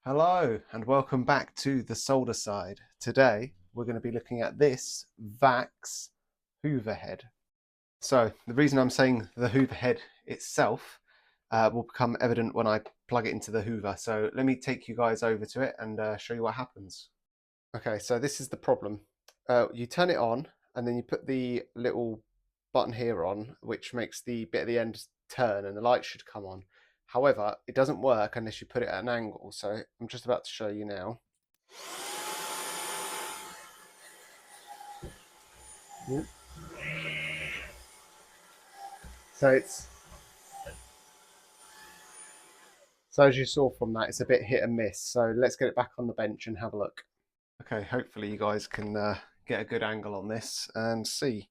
Hello and welcome back to the solder side. Today we're going to be looking at this VAX Hoover head. So the reason I'm saying the Hoover head itself will become evident when I plug it into the Hoover. So let me take you guys over to it and show you what happens. Okay, so this is the problem. You turn it on and then you put the little button here on, which makes the bit at the end turn and the light should come on. However, it doesn't work unless you put it at an angle. So I'm just about to show you now. So as you saw from that, it's a bit hit and miss. So let's get it back on the bench and have a look. Okay, hopefully you guys can get a good angle on this and see.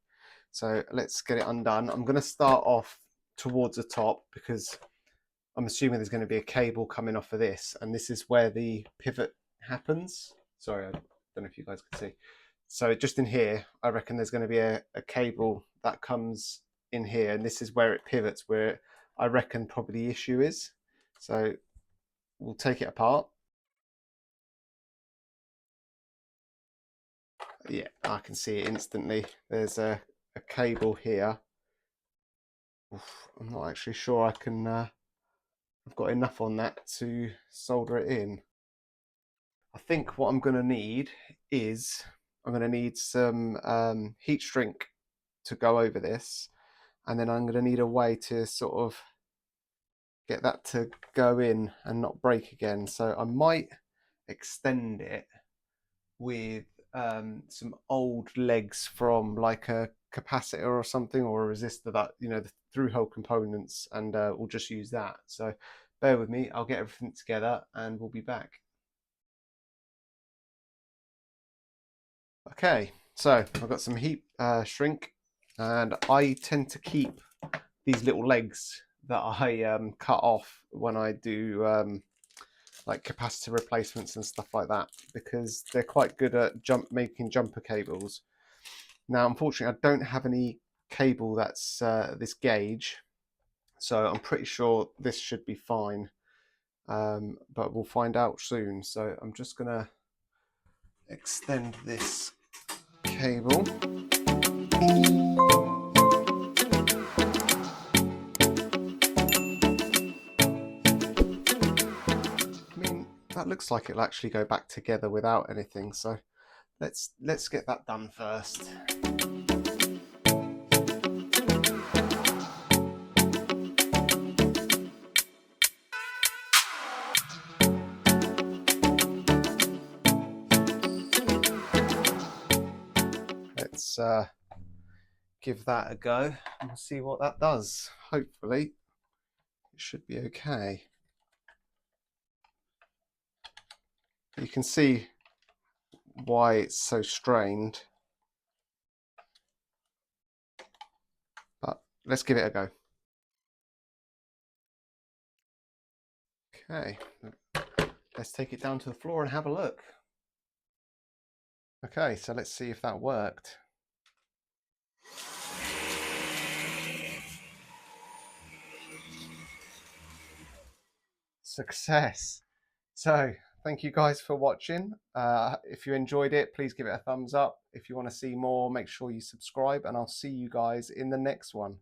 So let's get it undone. I'm going to start off towards the top because I'm assuming there's going to be a cable coming off of this, and this is where the pivot happens. Sorry, I don't know if you guys can see. So just in here, I reckon there's going to be a cable that comes in here, and this is where it pivots, where I reckon probably the issue is. So we'll take it apart. Yeah, I can see it instantly. There's a cable here. Oof, I'm not actually sure I can, I've got enough on that to solder it in. I think what I'm going to need is I'm going to need some heat shrink to go over this, and then I'm going to need a way to sort of get that to go in and not break again. So I might extend it with some old legs from like a capacitor or something, or a resistor, that, you know, the through hole components, and we'll just use that. So bear with me, I'll get everything together and we'll be back. Okay, so I've got some heat shrink, and I tend to keep these little legs that I cut off when I do like capacitor replacements and stuff like that, because they're quite good at making jumper cables. Now, unfortunately, I don't have any cable that's this gauge, so I'm pretty sure this should be fine, but we'll find out soon. So I'm just gonna extend this cable. I mean, that looks like it'll actually go back together without anything, so let's get that done first. Let's give that a go and see what that does. Hopefully it should be okay. You can see why it's so strained, but let's give it a go. Okay, let's take it down to the floor and have a look. Okay, so let's see if that worked. Success. So thank you guys for watching. If you enjoyed it, please give it a thumbs up. If you want to see more, make sure you subscribe, and I'll see you guys in the next one.